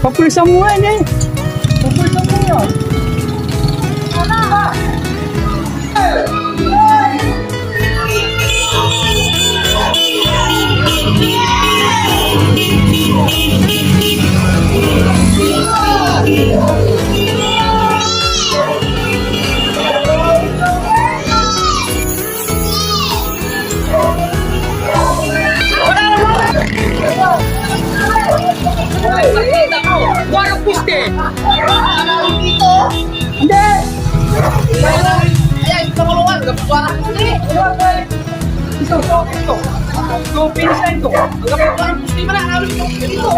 Papulisan mo yan eh. Papulisan mo yan. Warang puste! Hindi! Ayan, sa kulungan, gabit warang puste! Ito, pinisain ko. Gabit warang puste mo na, alam mo dito!